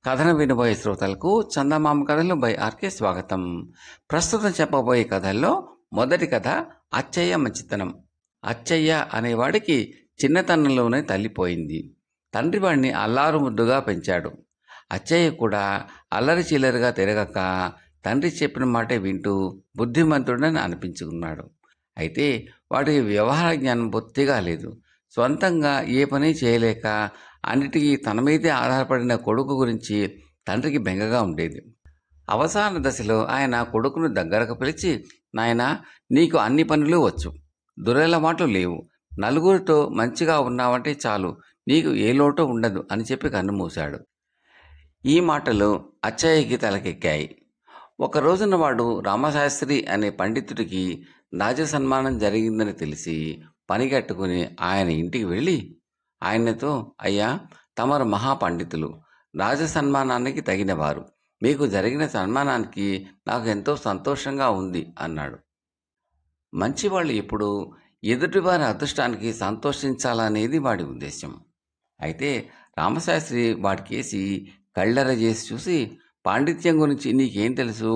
కథను వినబోయే శ్రోతలకు చందమామ కథలు బై ఆర్కే స్వాగతం. ప్రస్తుతం చెప్పబోయే కథల్లో మొదటి కథ అచ్చయ్య మంచితనం. అచ్చయ్య అనేవాడికి చిన్నతనంలోనే తల్లిపోయింది. తండ్రి వాడిని అల్లారు ముద్దుగా పెంచాడు. అచ్చయ్య కూడా అల్లరి చిల్లరిగా తిరగక తండ్రి చెప్పిన మాటే వింటూ బుద్ధిమంతుడని అనిపించుకున్నాడు. అయితే వాడికి వ్యవహార జ్ఞానం బొత్తిగా లేదు. స్వంతంగా ఏ పని చేయలేక అన్నిటికీ తన మీదే ఆధారపడిన కొడుకు గురించి తండ్రికి బెంగగా ఉండేది. అవసాన దశలో ఆయన కొడుకును దగ్గరకు పిలిచి, నాయనా, నీకు అన్ని పనులు వచ్చు, దురలవాట్లు లేవు, నలుగురితో మంచిగా ఉన్నావంటే చాలు, నీకు ఏ లోటు ఉండదు అని చెప్పి కన్నుమూశాడు. ఈ మాటలు అచ్చయ్యకి తలకెక్కాయి. ఒక రోజున వాడు రామశాస్త్రి అనే పండితుడికి రాజ సన్మానం జరిగిందని తెలిసి పనిగట్టుకుని ఆయన ఇంటికి వెళ్ళి ఆయనతో, అయ్యా, తమరు మహాపండితులు, రాజ సన్మానానికి తగినవారు, మీకు జరిగిన సన్మానానికి నాకు ఎంతో సంతోషంగా ఉంది అన్నాడు. మంచివాళ్ళు ఎప్పుడు ఎదుటివారి అదృష్టానికి సంతోషించాలనేది వాడి ఉద్దేశం. అయితే రామశాస్త్రి వాడికేసి కళ్ళెర చేసి చూసి, పాండిత్యం గురించి నీకేం తెలుసు?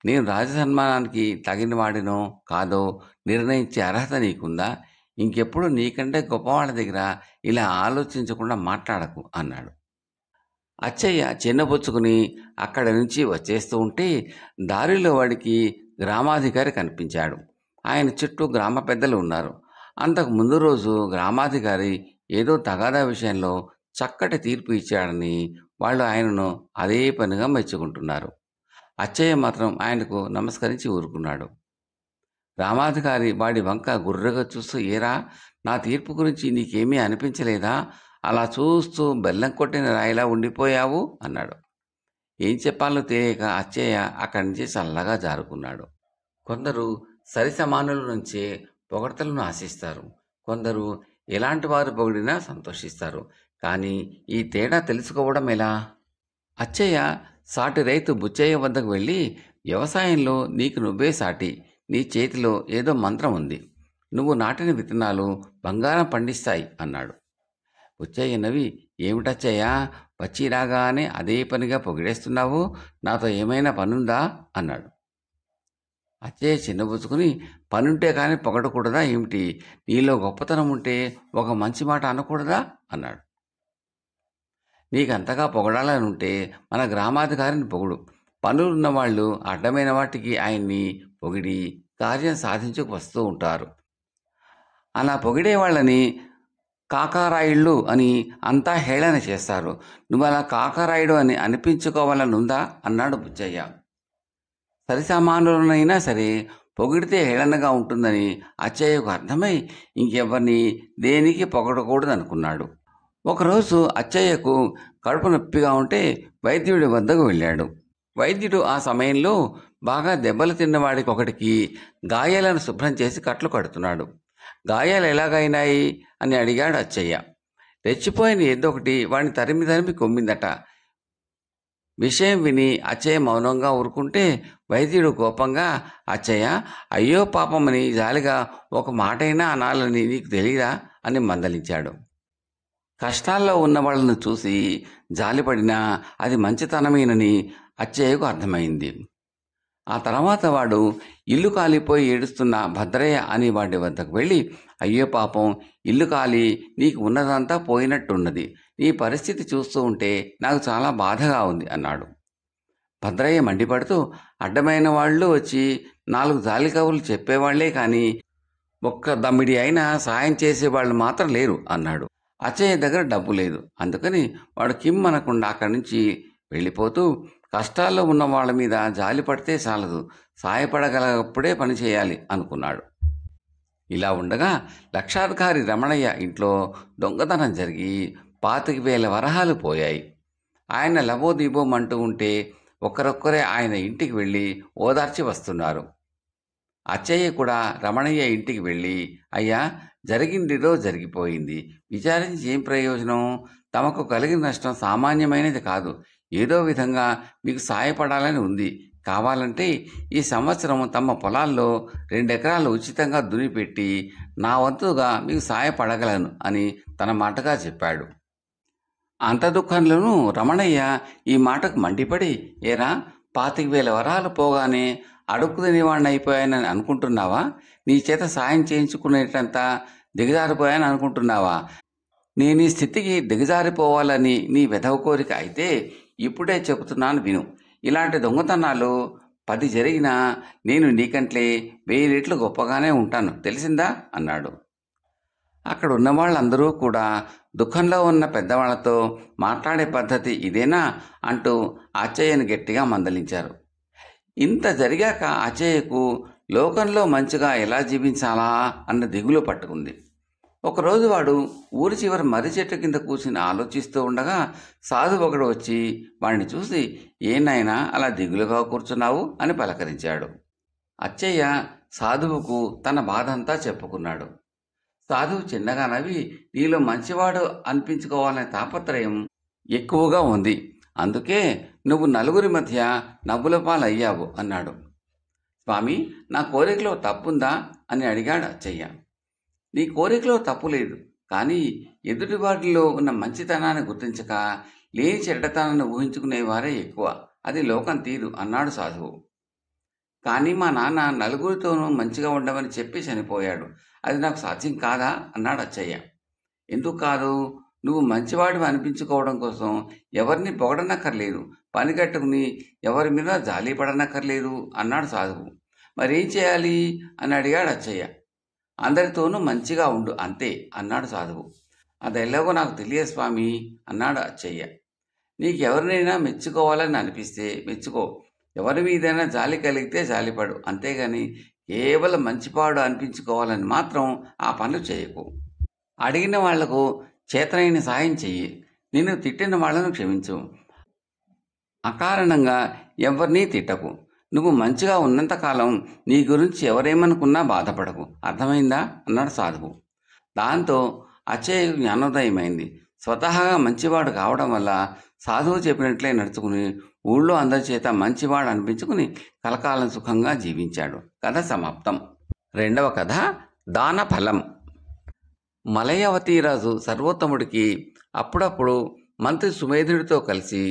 నేను రాజ సన్మానానికి తగిన వాడినో కాదో నిర్ణయించే అర్హత నీకుందా? ఇంకెప్పుడు నీకంటే గొప్పవాళ్ళ దగ్గర ఇలా ఆలోచించకుండా మాట్లాడకు అన్నాడు. అచ్చయ్య చిన్నపుచ్చుకుని అక్కడి నుంచి వచ్చేస్తూ ఉంటే దారిలో వాడికి గ్రామాధికారి కనిపించాడు. ఆయన చుట్టూ గ్రామ పెద్దలు ఉన్నారు. అంతకు ముందు రోజు గ్రామాధికారి ఏదో తగాదా విషయంలో చక్కటి తీర్పు ఇచ్చాడని వాళ్ళు ఆయనను అదే పనిగా మెచ్చుకుంటున్నారు. అచ్చయ్య మాత్రం ఆయనకు నమస్కరించి ఊరుకున్నాడు. గ్రామాధికారి వాడి వంక గుర్రగా చూస్తూ, ఏరా, నా తీర్పు గురించి నీకేమీ అనిపించలేదా? అలా చూస్తూ బెల్లం కొట్టిన రాయిలా ఉండిపోయావు అన్నాడు. ఏం చెప్పాలో తెలియక అచ్చయ్య అక్కడి నుంచి చల్లగా జారుకున్నాడు. కొందరు సరి సమానుల నుంచే పొగడ్తలను ఆశిస్తారు. కొందరు ఎలాంటి వారు పొగిడినా సంతోషిస్తారు. కానీ ఈ తేడా తెలుసుకోవడం ఎలా? అచ్చయ్య సాటి రైతు బుచ్చయ్య వద్దకు వెళ్ళి, వ్యవసాయంలో నీకు నువ్వే సాటి, నీ చేతిలో ఏదో మంత్రం ఉంది, నువ్వు నాటిన విత్తనాలు బంగారం పండిస్తాయి అన్నాడు. బుచ్చయ్య నవ్వి, ఏమిటచ్చయ్యా, వచ్చి రాగానే అదే పనిగా పొగిడేస్తున్నావు, నాతో ఏమైనా పనుందా అన్నాడు. అచ్చయ్య చిన్నబుచ్చుకుని, పనుంటే కానీ పొగడకూడదా ఏమిటి? నీలో గొప్పతనం ఉంటే ఒక మంచి మాట అనకూడదా అన్నాడు. నీకంతగా పొగడాలని ఉంటే మన గ్రామాధికారిని పొగుడు. పనులున్న వాళ్ళు అడ్డమైన వాటికి ఆయన్ని పొగిడి కార్యం సాధించుకు వస్తూ ఉంటారు. అలా పొగిడే వాళ్ళని కాకారాయుళ్ళు అని అంతా హేళన చేస్తారు. నువ్వు అలా కాకారాయుడు అని అనిపించుకోవాలనుందా అన్నాడు బుచ్చయ్య. సరిసమానులనైనా సరే పొగిడితే హేళనగా ఉంటుందని అచ్చయ్యకు అర్థమై ఇంకెవరిని దేనికి పొగడకూడదనుకున్నాడు. ఒకరోజు అచ్చయ్యకు కడుపు నొప్పిగా ఉంటే వైద్యుడి వద్దకు వెళ్ళాడు. వైద్యుడు ఆ సమయంలో బాగా దెబ్బలు తిన్నవాడికి ఒకటికి గాయాలను శుభ్రం చేసి కట్లు కడుతున్నాడు. గాయాలు ఎలాగైనాయి అని అడిగాడు అచ్చయ్య. రెచ్చిపోయిన ఏదొకటి వాడిని తరిమి తరిమి కొమ్మిందట. విషయం విని అచ్చయ్య మౌనంగా ఊరుకుంటే వైద్యుడు కోపంగా, అచ్చయ్య, అయ్యో పాపమని జాలిగా ఒక మాటైనా అనాలని నీకు తెలియదా అని మందలించాడు. కష్టాల్లో ఉన్న వాళ్ళను చూసి జాలిపడినా అది మంచితనమేనని అచ్చయ్యకు అర్థమైంది. ఆ తర్వాత వాడు ఇల్లు కాలిపోయి ఏడుస్తున్న భద్రయ్య అని వాడి వద్దకు వెళ్ళి, అయ్యో పాపం, ఇల్లు కాలి నీకు ఉన్నదంతా పోయినట్టున్నది, నీ పరిస్థితి చూస్తూ ఉంటే నాకు చాలా బాధగా ఉంది అన్నాడు. భద్రయ్య మండిపడుతూ, అడ్డమైన వాళ్ళు వచ్చి 4 జాలి కబుర్లు చెప్పేవాళ్లే కానీ ఒక్క దమ్మిడి అయినా సాయం చేసేవాళ్ళు మాత్రం లేరు అన్నాడు. అచ్చయ్య దగ్గర డబ్బు లేదు. అందుకని వాడు కిమ్మనకుండా అక్కడి నుంచి వెళ్ళిపోతూ, కష్టాల్లో ఉన్న వాళ్ళ మీద జాలి పడితే చాలదు, సాయపడగలప్పుడే పని చేయాలి అనుకున్నాడు. ఇలా ఉండగా లక్షాధికారి రమణయ్య ఇంట్లో దొంగతనం జరిగి 25,000 వరహాలు పోయాయి. ఆయన లబోదీబోమంటూ ఉంటే ఒక్కరొక్కరే ఆయన ఇంటికి వెళ్ళి ఓదార్చి వస్తున్నారు. అచ్చయ్య కూడా రమణయ్య ఇంటికి వెళ్ళి, అయ్యా, జరిగిందిదో జరిగిపోయింది, విచారించి ఏం ప్రయోజనం? తమకు కలిగిన నష్టం సామాన్యమైనది కాదు, ఏదో విధంగా మీకు సాయపడాలని ఉంది. కావాలంటే ఈ సంవత్సరం తమ పొలాల్లో 2 ఎకరాలు ఉచితంగా దున్నిపెట్టి నా వంతుగా మీకు సాయపడగలను అని తన మాటగా చెప్పాడు. అంత దుఃఖంలోనూ రమణయ్య ఈ మాటకు మండిపడి, ఏరా 25,000 వరాలు పోగానే అడుక్కు తినేవాడిని అయిపోయానని అనుకుంటున్నావా? నీ చేత సాయం చేయించుకునేటంత దిగజారిపోయాను అనుకుంటున్నావా? నేను ఈ స్థితికి దిగజారిపోవాలని నీ వెధవ కోరిక అయితే ఇప్పుడే చెబుతున్నాను విను. ఇలాంటి దొంగతనాలు 10 జరిగినా నేను నీకంట్లే 1000 రెట్లు గొప్పగానే ఉంటాను, తెలిసిందా అన్నాడు. అక్కడ ఉన్న వాళ్ళందరూ కూడా దుఃఖంలో ఉన్న పెద్దవాళ్లతో మాట్లాడే పద్ధతి ఇదేనా అంటూ అచ్చయ్యను గట్టిగా మందలించారు. ఇంత జరిగాక అచ్చయ్యకు లోకంలో మంచిగా ఎలా జీవించాలా అన్న దిగులు పట్టుకుంది. ఒకరోజు వాడు ఊరి చివరి మర్రి చెట్టు కింద కూర్చుని ఆలోచిస్తూ ఉండగా సాధువు ఒకడు వచ్చి వాడిని చూసి, ఏనాయనా అలా దిగులుగా కూర్చున్నావు అని పలకరించాడు. అచ్చయ్య సాధువుకు తన బాధంతా చెప్పుకున్నాడు. సాధువు చిన్నగా నవ్వి, నీలో మంచివాడు అనిపించుకోవాలనే తాపత్రయం ఎక్కువగా ఉంది, అందుకే నువ్వు నలుగురి మధ్య నవ్వుల పాలయ్యావు అన్నాడు. స్వామి, నా కోరికలో తప్పుందా అని అడిగాడు అచ్చయ్య. నీ కోరికలో తప్పు లేదు, కానీ ఎదుటివాటిలో ఉన్న మంచితనాన్ని గుర్తించక లేని చెడ్డతనాన్ని ఊహించుకునేవారే ఎక్కువ. అది లోకం తీరు అన్నాడు సాధువు. కానీ మా నాన్న నలుగురితోనూ మంచిగా ఉండమని చెప్పి చనిపోయాడు, అది నాకు సాధ్యం కాదా అన్నాడు అచ్చయ్య. ఎందుకు కాదు? నువ్వు మంచివాడివి అనిపించుకోవడం కోసం ఎవరిని పొగడనక్కర్లేదు, పని కట్టుకుని ఎవరి మీద జాలి పడనక్కర్లేదు అన్నాడు సాధువు. మరేం చేయాలి అని అడిగాడు అచ్చయ్య. అందరితోనూ మంచిగా ఉండు అంతే అన్నాడు సాధువు. అదెలాగో నాకు తెలియదు స్వామి అన్నాడు అచ్చయ్య. నీకెవరినైనా మెచ్చుకోవాలని అనిపిస్తే మెచ్చుకో, ఎవరి మీదైనా జాలి కలిగితే జాలిపడు, అంతేగాని కేవలం మంచిపాడు అనిపించుకోవాలని మాత్రం ఆ పనులు చేయకు. అడిగిన వాళ్లకు చేతనైన సాయం చెయ్యి, నిన్ను తిట్టిన వాళ్లను క్షమించు, అకారణంగా ఎవరినీ తిట్టకు. నువ్వు మంచిగా ఉన్నంతకాలం నీ గురించి ఎవరేమనుకున్నా బాధపడకు, అర్థమైందా అన్నాడు సాధువు. దాంతో అచ్చయ్యకు జ్ఞానోదయమైంది. స్వతహాగా మంచివాడు కావడం వల్ల సాధువు చెప్పినట్లే నడుచుకుని ఊళ్ళో అందరి చేత మంచివాడు అనిపించుకుని కలకాలం సుఖంగా జీవించాడు. కథ సమాప్తం. రెండవ కథ దానఫలం. మలయవతీరాజు సర్వోత్తముడికి అప్పుడప్పుడు మంత్రి సుమేధుడితో కలిసి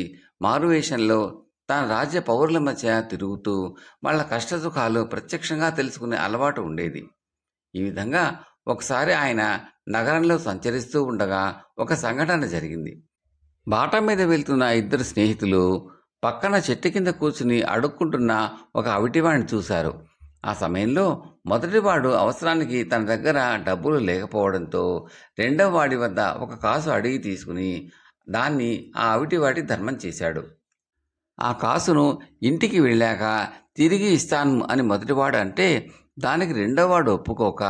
మారువేషంలో తన రాజ్య పౌరుల మధ్య తిరుగుతూ వాళ్ళ కష్టసుఖాలు ప్రత్యక్షంగా తెలుసుకునే అలవాటు ఉండేది. ఈ విధంగా ఒకసారి ఆయన నగరంలో సంచరిస్తూ ఉండగా ఒక సంఘటన జరిగింది. బాట మీద వెళ్తున్న 2 స్నేహితులు పక్కన చెట్టు కింద కూర్చుని అడుక్కుంటున్న ఒక అవిటివాడిని చూశారు. ఆ సమయంలో మొదటివాడు అవసరానికి తన దగ్గర డబ్బులు లేకపోవడంతో రెండవ వాడి వద్ద ఒక కాసు అడిగి తీసుకుని దాన్ని ఆ అవిటివాడి ధర్మం చేశాడు. ఆ కాసును ఇంటికి వెళ్ళాక తిరిగి ఇస్తాను అని మొదటివాడు అంటే దానికి రెండోవాడు ఒప్పుకోక,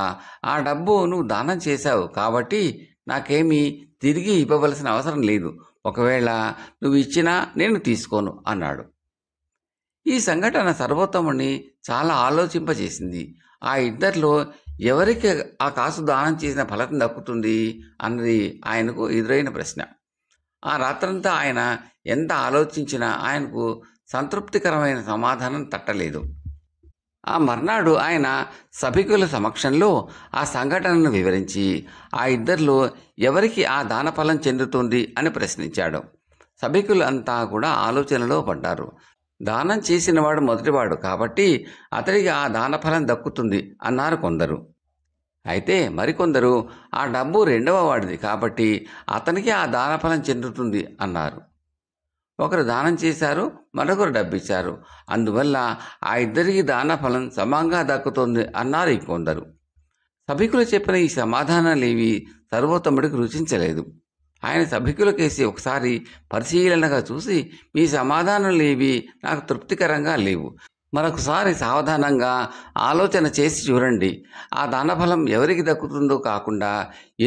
ఆ డబ్బు నువ్వు దానం చేశావు కాబట్టి నాకేమీ తిరిగి ఇవ్వవలసిన అవసరం లేదు, ఒకవేళ నువ్వు ఇచ్చినా నేను తీసుకోను అన్నాడు. ఈ సంఘటన సర్వోత్తముని చాలా ఆలోచింపజేసింది. ఆ ఇద్దరిలో ఎవరికి ఆ కాసు దానం చేసిన ఫలితం దక్కుతుంది అన్నది ఆయనకు ఎదురైన ప్రశ్న. ఆ రాత్రంతా ఆయన ఎంత ఆలోచించినా ఆయనకు సంతృప్తికరమైన సమాధానం తట్టలేదు. ఆ మర్నాడు ఆయన సభికుల సమక్షంలో ఆ సంఘటనను వివరించి ఆ ఇద్దరిలో ఎవరికి ఆ దానఫలం చెందుతుంది అని ప్రశ్నించాడు. సభికులు అంతా కూడా ఆలోచనలో పడ్డారు. దానం చేసినవాడు మొదటివాడు కాబట్టి అతడికి ఆ దానఫలం దక్కుతుంది అన్నారు కొందరు. అయితే మరికొందరు ఆ డబ్బు రెండవ వాడిది కాబట్టి అతనికి ఆ దానఫలం చెందుతుంది అన్నారు. ఒకరు దానం చేశారు, మరొకరు డబ్బిచ్చారు, అందువల్ల ఆ ఇద్దరికి దానఫలం సమంగా దక్కుతుంది అన్నారు ఇంకొందరు. సభికులు చెప్పిన ఈ సమాధానాలేవి సర్వోత్తముడికి రుచించలేదు. ఆయన సభికులకేసి ఒకసారి పరిశీలనగా చూసి, మీ సమాధానాలేవి నాకు తృప్తికరంగా లేవు, మరొకసారి సావధానంగా ఆలోచన చేసి చూడండి. ఆ దానఫలం ఎవరికి దక్కుతుందో కాకుండా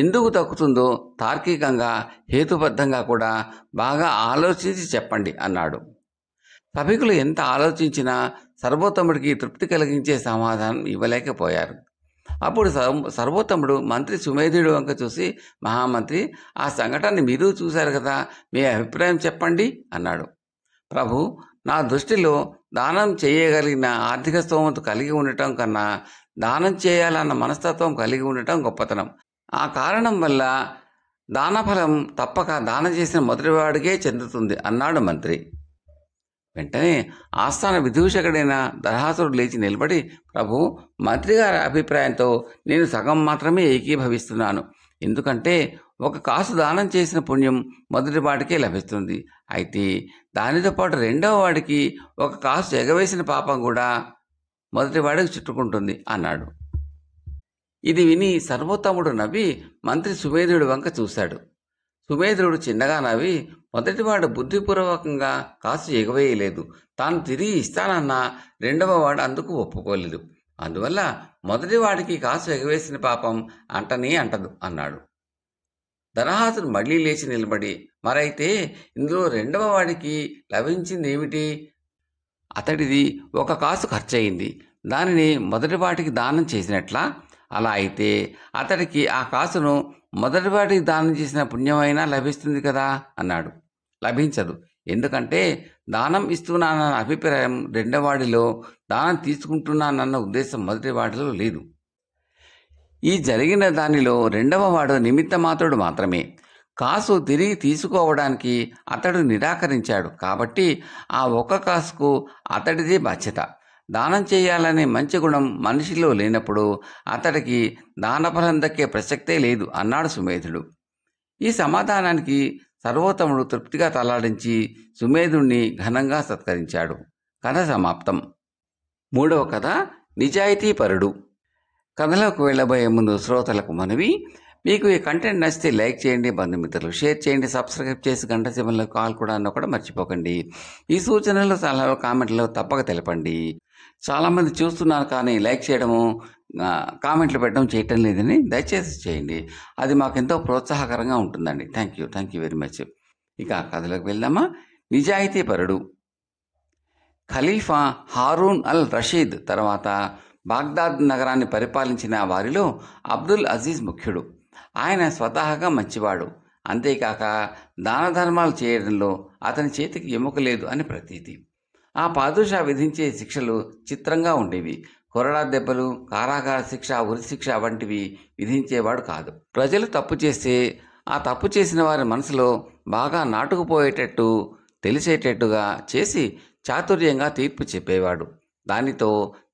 ఎందుకు దక్కుతుందో తార్కికంగా హేతుబద్ధంగా కూడా బాగా ఆలోచించి చెప్పండి అన్నాడు. సభికులు ఎంత ఆలోచించినా సర్వోత్తముడికి తృప్తి కలిగించే సమాధానం ఇవ్వలేకపోయారు. అప్పుడు సర్వోత్తముడు మంత్రి సుమేధుడి వంక చూసి, మహామంత్రి, ఆ సంఘటనని మీరు చూశారు కదా, మీ అభిప్రాయం చెప్పండి అన్నాడు. ప్రభు, నా దృష్టిలో దానం చేయగలిగిన ఆర్థిక స్తోమత కలిగి ఉండటం కన్నా దానం చేయాలన్న మనస్తత్వం కలిగి ఉండటం గొప్పతనం. ఆ కారణం వల్ల దానఫలం తప్పక దానం చేసిన మొదటివాడికే చెందుతుంది అన్నాడు మంత్రి. వెంటనే ఆస్థాన విదూషకుడైన దర్హాసురుడు లేచి నిలబడి, ప్రభు, మంత్రి గారి అభిప్రాయంతో నేను సగం మాత్రమే ఏకీభవిస్తున్నాను. ఎందుకంటే 1 కాసు దానం చేసిన పుణ్యం మొదటి వాడికే లభిస్తుంది. అయితే దానితో పాటు రెండవ వాడికి 1 కాసు ఎగవేసిన పాపం కూడా మొదటి వాడికి చుట్టుకుంటుంది అన్నాడు. ఇది విని సర్వోత్తముడు నవ్వి మంత్రి సుమేధుడి వంక చూశాడు. సుమేధుడు చిన్నగా నవ్వి, మొదటివాడు బుద్ధిపూర్వకంగా కాసు ఎగవేయలేదు. తాను తిరిగి ఇస్తానన్నా రెండవ వాడు అందుకు ఒప్పుకోలేదు. అందువల్ల మొదటివాడికి కాసు ఎగవేసిన పాపం అంటనే అంటదు అన్నాడు. ధనహాసుడు మళ్లీ లేచి నిలబడి, మరైతే ఇందులో రెండవ వాడికి లభించింది ఏమిటి? అతడిది 1 కాసు ఖర్చయింది. దానిని మొదటివాటికి దానం చేసినట్లా? అలా అయితే అతడికి ఆ కాసును మొదటివాటికి దానం చేసిన పుణ్యమైనా లభిస్తుంది కదా అన్నాడు. లభించదు. ఎందుకంటే దానం ఇస్తున్నానన్న అభిప్రాయం రెండవాడిలో, దానం తీసుకుంటున్నానన్న ఉద్దేశం మొదటివాడిలో లేదు. ఈ జరిగిన దానిలో రెండవ వాడు నిమిత్తమాత్రుడు మాత్రమే. కాసు తిరిగి తీసుకోవడానికి అతడు నిరాకరించాడు కాబట్టి ఆ 1 కాసుకు అతడిదే బాధ్యత. దానం చేయాలనే మంచి గుణం మనిషిలో లేనప్పుడు అతడికి దానఫలం దక్కే ప్రసక్తే లేదు అన్నాడు సుమేధుడు. ఈ సమాధానానికి సర్వోత్తముడు తృప్తిగా తలాడించి సుమేధుణ్ణి ఘనంగా సత్కరించాడు. కథ సమాప్తం. 3వ కథ నిజాయితీపరుడు. కథలోకి వెళ్ళబోయే ముందు శ్రోతలకు మనవి, మీకు ఈ కంటెంట్ నచ్చితే లైక్ చేయండి, బంధుమిత్రులు షేర్ చేయండి, సబ్స్క్రైబ్ చేసి గంట సింబల్లో కాల్ కూడా కూడా మర్చిపోకండి. ఈ సూచనలు, సలహాలు కామెంట్లో తప్పక తెలపండి. చాలామంది చూస్తున్నారు కానీ లైక్ చేయడము, కామెంట్లు పెట్టడం చేయటం లేదని దయచేసి చేయండి. అది మాకెంతో ప్రోత్సాహకరంగా ఉంటుందండి. Thank you very much. ఇక కథలోకి వెళ్దామా. నిజాయితీపరుడు. ఖలీఫా హారూన్ అల్ రషీద్ తర్వాత బాగ్దాద్ నగరాన్ని పరిపాలించిన వారిలో అబ్దుల్ అజీజ్ ముఖ్యుడు. ఆయన స్వతహాగా మంచివాడు. అంతేకాక దాన ధర్మాలు చేయడంలో అతని చేతికి ఎముక లేదు అని ప్రతీతి. ఆ పాదుషా విధించే శిక్షలు చిత్రంగా ఉండేవి. కొరడా దెబ్బలు, కారాగార శిక్ష, ఉరిశిక్ష వంటివి విధించేవాడు కాదు. ప్రజలు తప్పు చేస్తే ఆ తప్పు చేసిన వారి మనసులో బాగా నాటుకుపోయేటట్టు, తెలిసేటట్టుగా చేసి చాతుర్యంగా తీర్పు చెప్పేవాడు. దానితో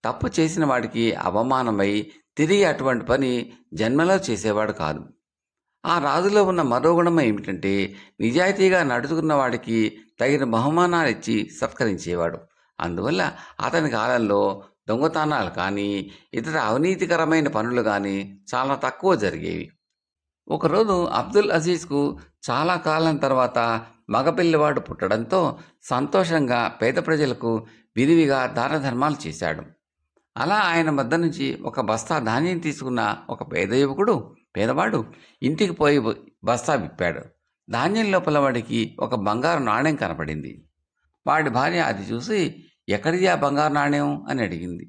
తప్పు చేసిన వాడికి అవమానమై తిరిగి అటువంటి పని జన్మలో చేసేవాడు కాదు. ఆ రాజులో ఉన్న మరో గుణం ఏమిటంటే నిజాయితీగా నడుచుకున్న వాడికి తగిన బహుమానాలు ఇచ్చి సత్కరించేవాడు. అందువల్ల అతని కాలంలో దొంగతనాలు కానీ ఇతర అవినీతికరమైన పనులు కానీ చాలా తక్కువ జరిగేవి. ఒకరోజు అబ్దుల్ అజీజ్కు చాలా కాలం తర్వాత మగపిల్లవాడు పుట్టడంతో సంతోషంగా పేద ప్రజలకు విరివిగా దాన ధర్మాలు చేశాడు. అలా ఆయన వద్ద నుంచి 1 బస్తా ధాన్యం తీసుకున్న ఒక పేదవాడు ఇంటికి పోయి బస్తా విప్పాడు. ధాన్యం లోపల వాడికి 1 బంగారు నాణ్యం కనపడింది. వాడి భార్య అది చూసి, ఎక్కడిది ఆ బంగారు నాణ్యం అని అడిగింది.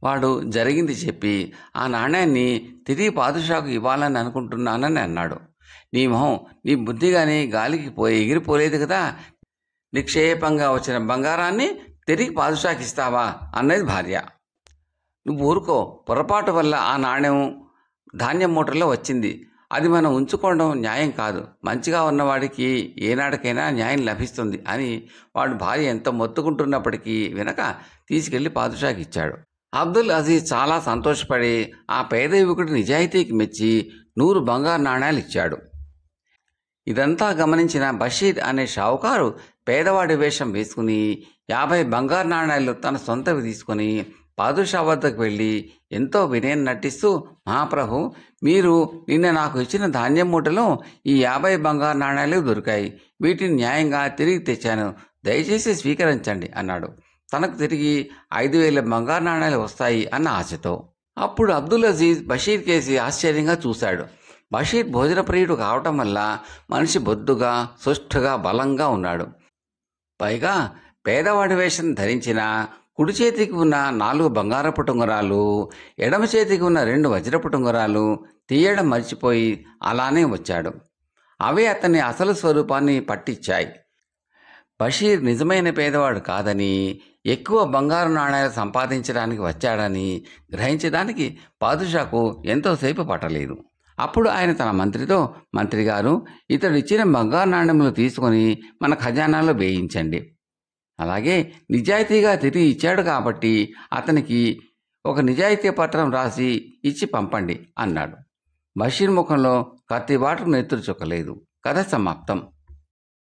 వాడు జరిగింది చెప్పి, ఆ నాణ్యాన్ని తిరిగి పాదుషాకు ఇవ్వాలని అనుకుంటున్నానని అన్నాడు. నీ మొహం, నీ బుద్ధిగాని గాలికి ఎగిరిపోలేదు కదా, నిక్షేపంగా వచ్చిన బంగారాన్ని తిరిగి పాదుషాకి ఇస్తావా అన్నది భార్య. నువ్వు ఊరుకో, పొరపాటు వల్ల ఆ నాణ్యం ధాన్యం మూటల్లో వచ్చింది. అది మనం ఉంచుకోవడం న్యాయం కాదు. మంచిగా ఉన్నవాడికి ఏనాటికైనా న్యాయం లభిస్తుంది అని వాడు భార్య ఎంత మొత్తుకుంటున్నప్పటికీ వినక తీసుకెళ్లి పాదుషాకి ఇచ్చాడు. అబ్దుల్ అజీజ్ చాలా సంతోషపడి ఆ పేద యువకుడి నిజాయితీకి మెచ్చి 100 బంగారు నాణ్యాలు ఇచ్చాడు. ఇదంతా గమనించిన బషీర్ అనే షావుకారు పేదవాడి వేషం వేసుకుని 50 బంగారు నాణ్యాలు తన సొంతవి తీసుకుని పాదుషా వద్దకు వెళ్ళి ఎంతో వినయం నటిస్తూ, మహాప్రభు, మీరు నిన్న నాకు ఇచ్చిన ధాన్యం మూటలో ఈ 50 బంగారు నాణ్యాలు దొరికాయి. వీటిని న్యాయంగా తిరిగి తెచ్చాను, దయచేసి స్వీకరించండి అన్నాడు. తనకు తిరిగి 5,000 బంగారు నాణ్యాలు వస్తాయి అన్న ఆశతో. అప్పుడు అబ్దుల్ అజీజ్ బషీర్ కేసి ఆశ్చర్యంగా చూశాడు. బషీర్ భోజన ప్రియుడు కావటం వల్ల మనిషి బొద్దుగా, సుష్ఠుగా, బలంగా ఉన్నాడు. పైగా పేదవాడి వేషం ధరించిన కుడి చేతికి ఉన్న 4 బంగారపు ఉంగరాలు, ఎడమ చేతికి ఉన్న 2 వజ్రపు ఉంగరాలు తీయడం మర్చిపోయి అలానే వచ్చాడు. అవే అతని అసలు స్వరూపాన్ని పట్టించాయి. బషీర్ నిజమైన పేదవాడు కాదని, ఎక్కువ బంగారు నాణ్యాలు సంపాదించడానికి వచ్చాడని గ్రహించడానికి పాదుషాకు ఎంతోసేపు పట్టలేదు. అప్పుడు ఆయన తన మంత్రితో, మంత్రి గారు, ఇతడు ఇచ్చిన బంగారు నాణ్యములు తీసుకొని మన ఖజానాలో వేయించండి. అలాగే నిజాయితీగా తిరిగి ఇచ్చాడు కాబట్టి అతనికి ఒక నిజాయితీ పత్రం రాసి ఇచ్చి పంపండి అన్నాడు. బషీర్ ముఖంలో కత్తిబాటు నెత్తురు చుక్కలేదు. కథ సమాప్తం.